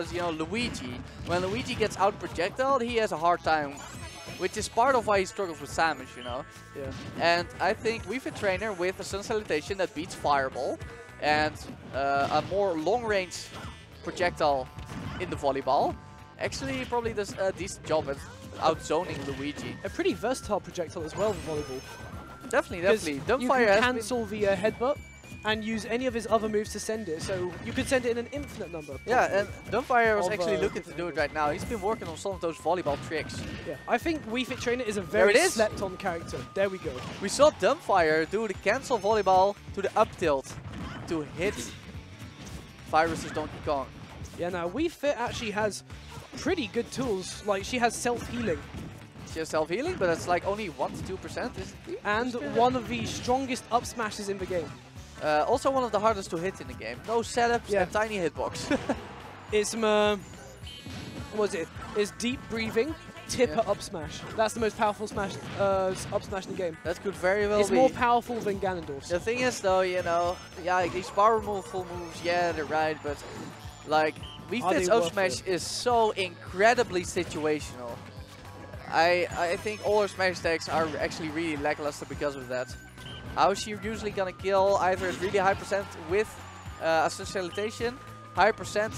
because, you know, Luigi, when Luigi gets out projectiled, he has a hard time, which is part of why he struggles with Samus, you know. Yeah. And I think Wii Fit Trainer with a Sun Salutation that beats Fireball and a more long-range projectile in the volleyball actually probably does a decent job at outzoning Luigi. A pretty versatile projectile as well for volleyball. Definitely. Dumbfire you has can cancel the headbutt and use any of his other moves to send it, so you could send it in an infinite number. Yeah, and Dumbfire was actually looking to do it right now. He's been working on some of those volleyball tricks. Yeah, I think Wii Fit Trainer is a very slept-on character. There we go. We saw Dumbfire do the cancel volleyball to the up tilt to hit Virus's Donkey Kong. Yeah, now Wii Fit actually has pretty good tools. Like, she has self-healing. She has self-healing, but it's like only 1 to 2%. And one of the strongest up smashes in the game. Also one of the hardest to hit in the game. No setups and tiny hitbox. It's what is it? It's deep breathing, tipper up smash. That's the most powerful smash up smash in the game. That could very well be. It's more powerful than Ganondorf's. The thing is though, you know, yeah, these powerful moves, yeah, they're right, but like Wii Fit's up smash is so incredibly situational. I think all her smash attacks are actually really lackluster because of that. How is she usually gonna kill? Either at really high percent with a salutation, high percent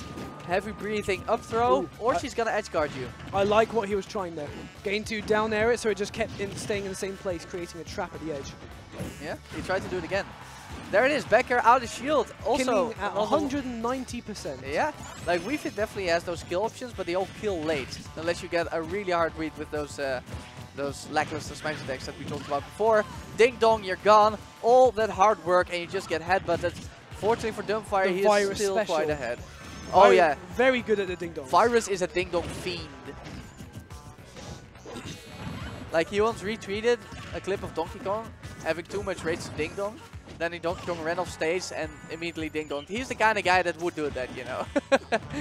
heavy breathing up throw, or she's gonna edge guard you. I like what he was trying there. Getting to down air it, so it just kept staying in the same place, creating a trap at the edge. Yeah, he tried to do it again. There it is, back air out of shield. Also killing at 190%. Yeah, like Wii Fit definitely has those kill options, but they all kill late, unless you get a really hard read with those lackluster smash attacks that we talked about before. Ding dong, you're gone. All that hard work and you just get headbutted. Fortunately for Dumbfire, he is still quite ahead. Oh yeah. Very good at the ding dong. Virus is a ding dong fiend. Like he once retweeted a clip of Donkey Kong having too much rage to ding dong. Then he Donkey Kong ran off stage and immediately ding dong. He's the kind of guy that would do that, you know.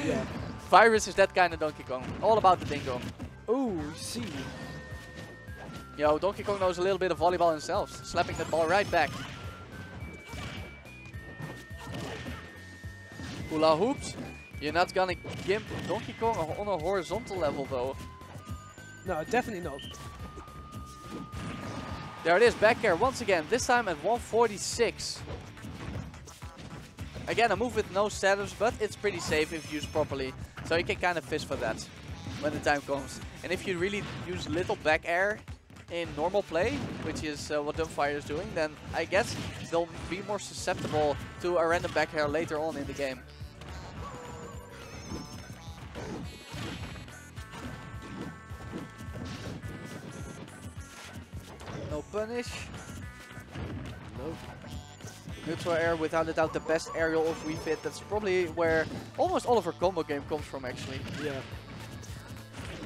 Yeah. Virus is that kind of Donkey Kong. All about the ding dong. Ooh, see. Yo, Donkey Kong knows a little bit of volleyball himself, slapping that ball right back. Hula hoops. You're not gonna gimp Donkey Kong on a horizontal level though. No, definitely not. There it is, back air once again, this time at 146. Again, a move with no setups, but it's pretty safe if used properly. So you can kind of fish for that when the time comes. And if you really use little back air in normal play, which is what Dumbfire is doing, then I guess they'll be more susceptible to a random back air later on in the game. No punish. Nope. Neutral air, without a doubt the best aerial of Wii Fit. That's probably where almost all of her combo game comes from actually. Yeah.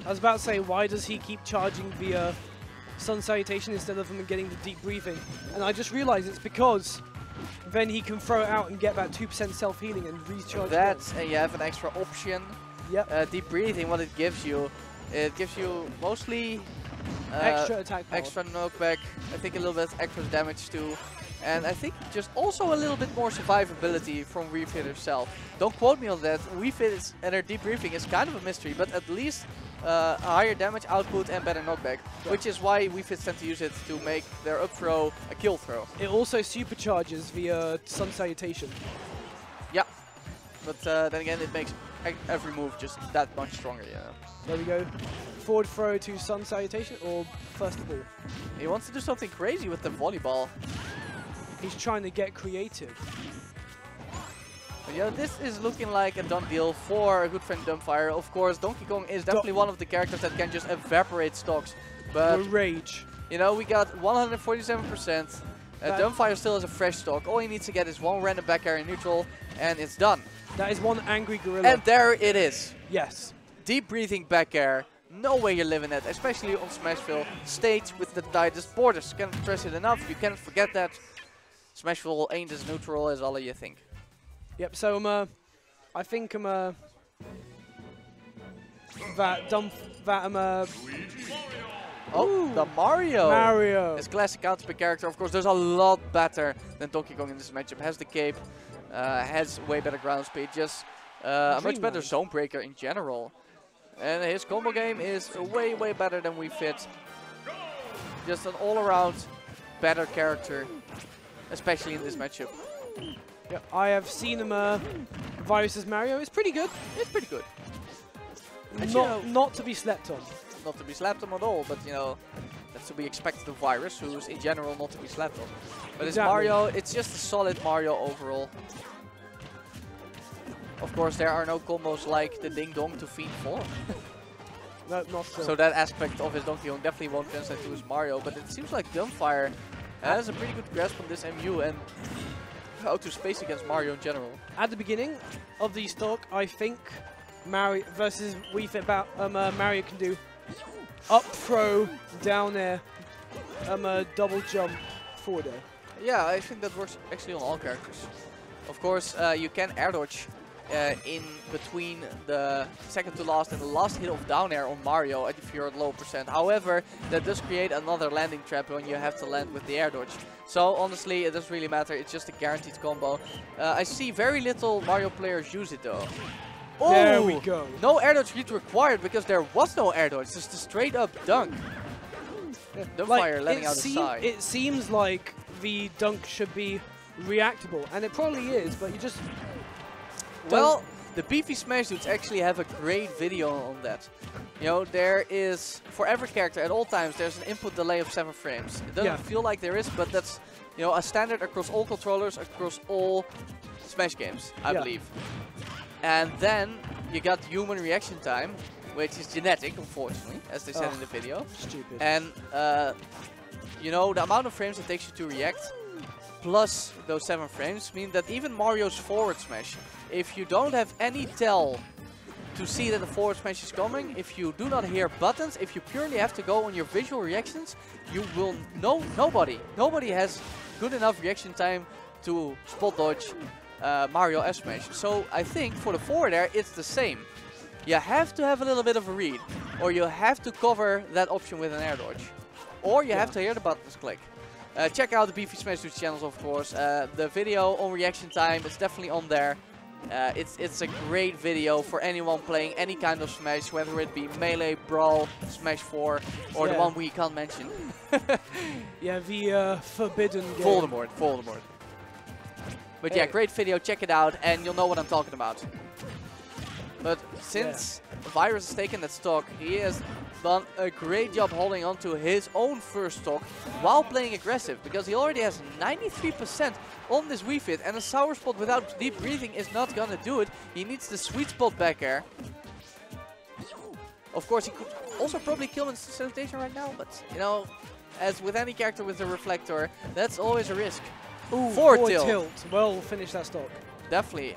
I was about to say, why does he keep charging the Sun Salutation instead of him getting the deep breathing? And I just realized it's because then he can throw it out and get that 2% self-healing and recharge. That's, and you have an extra option. Yep. Deep breathing, what it gives you mostly extra attack power. Extra knockback, I think a little bit extra damage too. And I think just also a little bit more survivability from Wii Fit herself. Don't quote me on that. Wii Fit and her deep breathing is kind of a mystery, but at least a higher damage output and better knockback, which is why Wii Fit tend to use it to make their up throw a kill throw. It also supercharges the Sun Salutation. Yeah, but then again it makes every move just that much stronger, you know. There we go. Forward throw to Sun Salutation, or first of all? He wants to do something crazy with the volleyball. He's trying to get creative. But yeah, this is looking like a done deal for a good friend Dumbfire. Of course, Donkey Kong is definitely one of the characters that can just evaporate stocks. But rage. You know, we got 147%. Dumbfire still has a fresh stock. All he needs to get is one random back air in neutral, and it's done. That is one angry gorilla. And there it is. Yes. Deep breathing back air. No way you're living it, especially on Smashville stage with the tightest borders. Can't stress it enough. You can't forget that. Smashville ain't as neutral as all you think. Yep. So I think the Mario. Mario. His classic Counterpick character, of course, there's a lot better than Donkey Kong in this matchup. Has the cape, has way better ground speed. Just a much better zone breaker in general. And his combo game is way, way better than Wii Fit. Just an all-around better character, especially in this matchup. Yeah, I have seen him versus Mario. It's pretty good. It's pretty good. Not to be slept on. Not to be slapped on at all, but you know, that's to be expected of Virus, who's in general not to be slapped on. But it's Mario, it's just a solid Mario overall. Of course, there are no combos like the Ding Dong to Fiend 4. No, not so. So that aspect of his Donkey Kong definitely won't translate to his Mario, but it seems like Dumbfire has a pretty good grasp on this MU and how to space against Mario in general. At the beginning of the stock, I think Mario versus Wii Fit Mario can do up throw, down air, double jump, forward air. Yeah, I think that works actually on all characters. Of course, you can air dodge in between the second to last and the last hit of down air on Mario if you're at low percent. However, that does create another landing trap when you have to land with the air dodge. So honestly, it doesn't really matter. It's just a guaranteed combo. I see very little Mario players use it though. Oh, there we go. No air dodge read required because there was no air dodge. Just a straight up dunk. Dumbfire landing out the side. It seems like the dunk should be reactable, and it probably is, but you just... Well, the Beefy Smash Dudes actually have a great video on that. You know, there is, for every character at all times, there's an input delay of 7 frames. It doesn't feel like there is, but that's, you know, a standard across all controllers, across all Smash games, I believe. And then you got human reaction time, which is genetic, unfortunately, as they said in the video. Stupid. And, you know, the amount of frames it takes you to react, plus those 7 frames, mean that even Mario's forward smash, if you don't have any tell to see that the forward smash is coming, if you do not hear buttons, if you purely have to go on your visual reactions, you will nobody has good enough reaction time to spot dodge Mario F smash. So I think for the forward air, it's the same. You have to have a little bit of a read, or you have to cover that option with an air dodge, or you have to hear the buttons click. Check out the Beefy Smash Dudes channels, of course. The video on reaction time is definitely on there. It's a great video for anyone playing any kind of Smash, whether it be Melee, Brawl, Smash 4, or the one we can't mention. Yeah, the forbidden game. Voldemort. But yeah, great video, check it out, and you'll know what I'm talking about. But since Virus has taken that stock, he has done a great job holding on to his own first stock while playing aggressive, because he already has 93% on this Wii Fit, and a sour spot without deep breathing is not gonna do it. He needs the sweet spot back air. Of course, he could also probably kill him in salutation right now, but you know, as with any character with a reflector, that's always a risk. Ooh, forward tilt. Well, finish that stock. Definitely.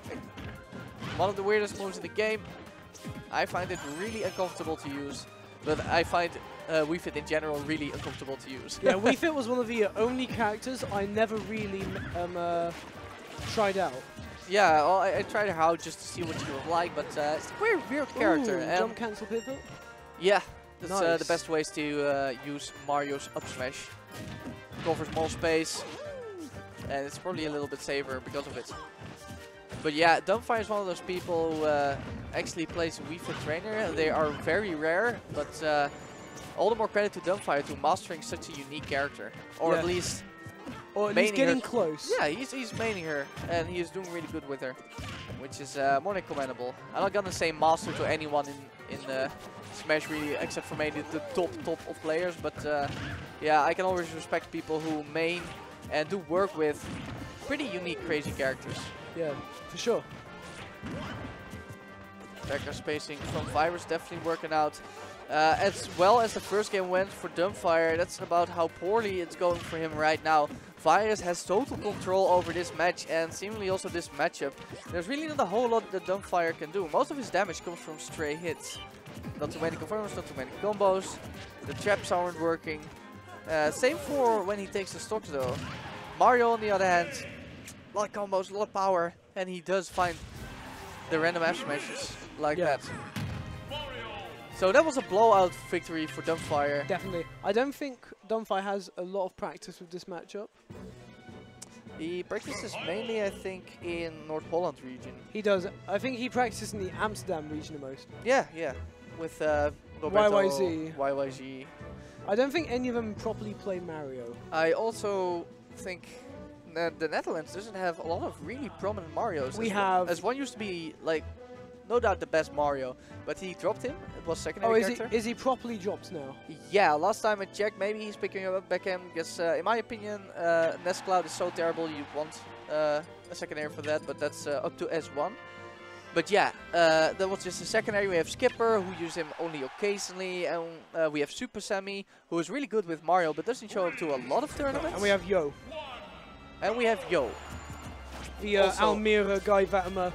One of the weirdest moves in the game. I find it really uncomfortable to use, but I find Wii Fit in general really uncomfortable to use. Yeah, Wii Fit was one of the only characters I never really tried out. Yeah, well, I tried her out just to see what she was like, but it's a weird character. Jump cancel pivot? Yeah, that's the best ways to use Mario's up smash. Covers more space, and it's probably a little bit safer because of it. But yeah, Dumbfire is one of those people who actually plays Wii Fit trainer. They are very rare, but all the more credit to Dumbfire to mastering such a unique character. Or at least... Or at least getting close. Yeah, he's maining her, and he is doing really good with her, which is more than commendable. I'm not gonna say master to anyone in Smash really, except for maybe the top of players, but yeah, I can always respect people who main and do work with pretty unique, crazy characters. Yeah, for sure. Backer spacing from Virus definitely working out. As well as the first game went for Dumbfire, that's about how poorly it's going for him right now. Virus has total control over this match and seemingly also this matchup. There's really not a whole lot that Dumbfire can do. Most of his damage comes from stray hits. Not too many confirms, not too many combos. The traps aren't working. Same for when he takes the stocks though. Mario on the other hand, a lot of combos, a lot of power, and he does find the random F smashes like that. So that was a blowout victory for Dumbfire. Definitely. I don't think Dumbfire has a lot of practice with this matchup. He practices mainly, I think, in North Holland region. He does. I think he practices in the Amsterdam region the most. Yeah, yeah. With YYZ. I don't think any of them properly play Mario. I also think that the Netherlands doesn't have a lot of really prominent Marios. As one used to be, like, no doubt the best Mario, but he dropped him. It was secondary character. Is he properly dropped now? Yeah, last time I checked, maybe he's picking up back in, because in my opinion, Nest Cloud is so terrible you want a secondary for that, but that's up to S1. But yeah, that was just a secondary. We have Skipper, who use him only occasionally, and we have Super Sammy, who is really good with Mario, but doesn't show up to a lot of tournaments. And we have Yo. The Almere guy that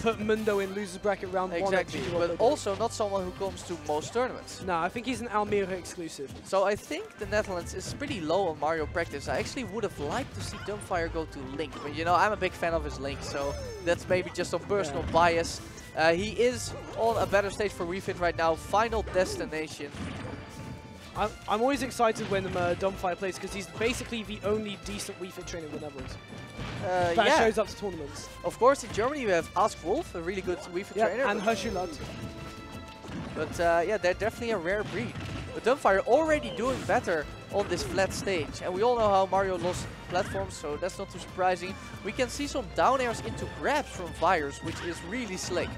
put Mundo in losers bracket round 1. Exactly, but also not someone who comes to most tournaments. No, I think he's an Almere exclusive. So I think the Netherlands is pretty low on Mario practice. I actually would have liked to see Dumbfire go to Link, but you know, I'm a big fan of his Link, so that's maybe just some personal bias. He is on a better stage for Wii Fit right now, Final Destination. I'm always excited when Dumbfire plays because he's basically the only decent Wii Fit trainer in the Netherlands. That shows up to tournaments. Of course, in Germany we have Ask Wolf, a really good Wii Fit trainer. And Hushulat. But yeah, they're definitely a rare breed. But Dumbfire already doing better on this flat stage. And we all know how Mario lost platforms, so that's not too surprising. We can see some down airs into grabs from Virus, which is really slick.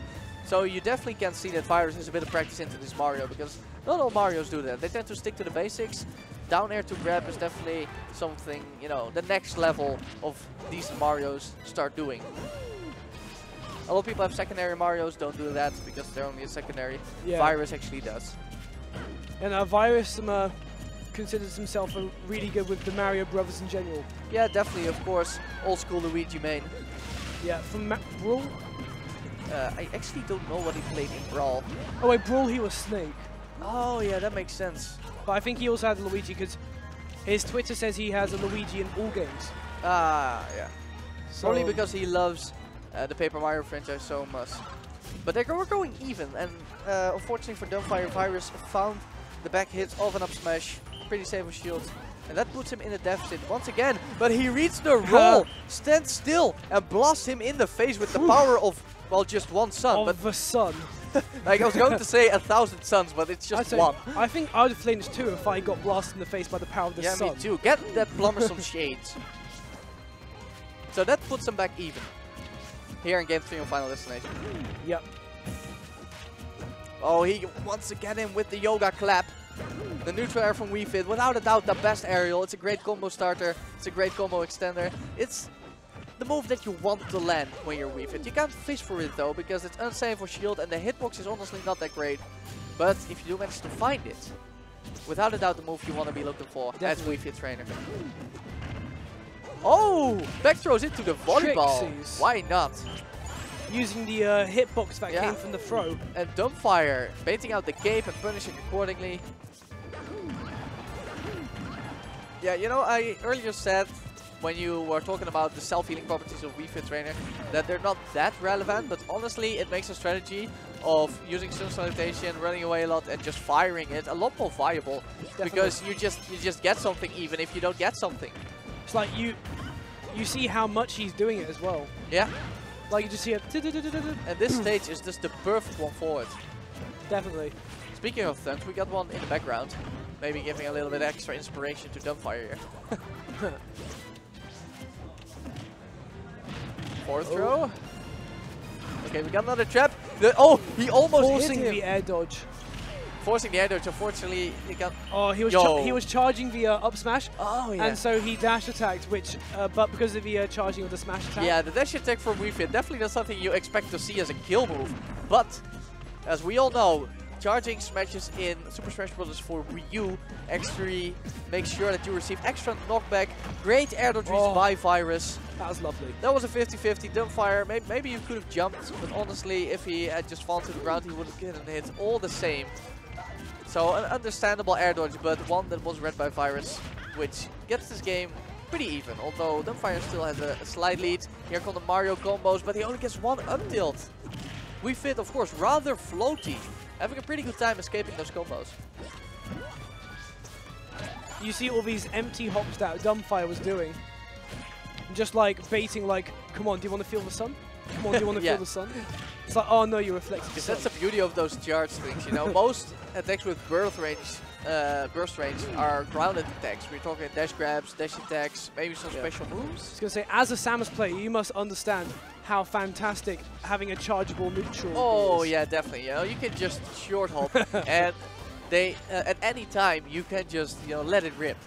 So you definitely can see that Virus has a bit of practice into this Mario, because not all Marios do that. They tend to stick to the basics. Down air to grab is definitely something, you know, the next level of these Marios start doing. A lot of people have secondary Marios, don't do that because they're only a secondary. Yeah. Virus actually does. And Virus considers himself really good with the Mario Brothers in general. Yeah, definitely, of course. Old school Luigi main. Yeah, from Brawl? I actually don't know what he played in Brawl. Oh wait, Brawl he was Snake. Oh yeah, that makes sense. But I think he also had Luigi because his Twitter says he has a Luigi in all games. Ah, yeah. So probably because he loves the Paper Mario franchise so much. But they're going even, and unfortunately for Dumbfire, Virus found the back hits of an up smash, pretty safe with shield, and that puts him in a deficit once again. But he reads the roll, stands still, and blasts him in the face with the power of, well, just one sun. Of the sun. Like I was going to say 1,000 suns, but it's just one. I think I would have flinched too if I got blasted in the face by the power of the sun. Yeah, me too. Get that plumber some shades. So that puts him back even. Here in Game 3 on Final Destination. Yep. Oh, he once again in with the yoga clap. The neutral air from Wii Fit, without a doubt the best aerial. It's a great combo starter. It's a great combo extender. It's the move that you want to land when you're Wii Fit. You can't fish for it though, because it's unsafe for shield and the hitbox is honestly not that great. But if you do manage to find it, without a doubt the move you want to be looking for as Wii Fit trainer. Oh! Back throws into the volleyball. Trixies. Why not? Using the hitbox that came from the throw. And Dumbfire baiting out the cape and punishing accordingly. Yeah, you know, I earlier said when you were talking about the self-healing properties of Wii Fit trainer that they're not that relevant, but honestly it makes a strategy of using Sun Salutation, running away a lot and just firing it a lot more viable. Definitely. Because you just get something even if you don't get something. It's like you see how much he's doing it as well. Yeah. Like you just see it. And this stage is just the perfect one for it. Definitely. Speaking of stunts, we got one in the background. Maybe giving a little bit extra inspiration to Dumbfire here. Forward throw. Okay, we got another trap. Oh, he almost forcing hit him. The air dodge. Forcing the air dodge. Unfortunately, he got. Oh, he was charging the up smash. Oh yeah. And so he dash attacked, which but because of the charging of the smash attack. Yeah, the dash attack from Wii Fit definitely not something you expect to see as a kill move. But as we all know, charging smashes in Super Smash Bros. For Wii U actually makes sure that you receive extra knockback. Great air dodge reach by Virus. That was lovely. That was a 50-50 Dumbfire. Maybe you could have jumped, but honestly, if he had just fallen to the ground, he would have gotten hit all the same. So an understandable air dodge, but one that was read by Virus, which gets this game pretty even. Although Dumbfire still has a slight lead. Here come the Mario combos, but he only gets one up tilt. Wii Fit, of course, rather floaty. Having a pretty good time escaping those combos. You see all these empty hops that Dumbfire was doing. just like baiting like, come on, do you want to feel the sun? Come on, do you want to Yeah. feel the sun? It's like, oh no, you're reflecting the Because sun. that's the beauty of those charge things, you know. Most attacks with burst range are grounded attacks. We're talking dash grabs, dash attacks, maybe some special moves. I was going to say, as a Samus player, you must understand how fantastic having a chargeable neutral Oh is. yeah, definitely. You know, you can just short hop, and they at any time you can just let it rip.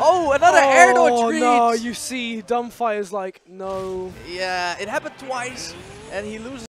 Oh, another air dodge reach! Oh no, you see, Dumbfire's like, no. Yeah, it happened twice, and he loses.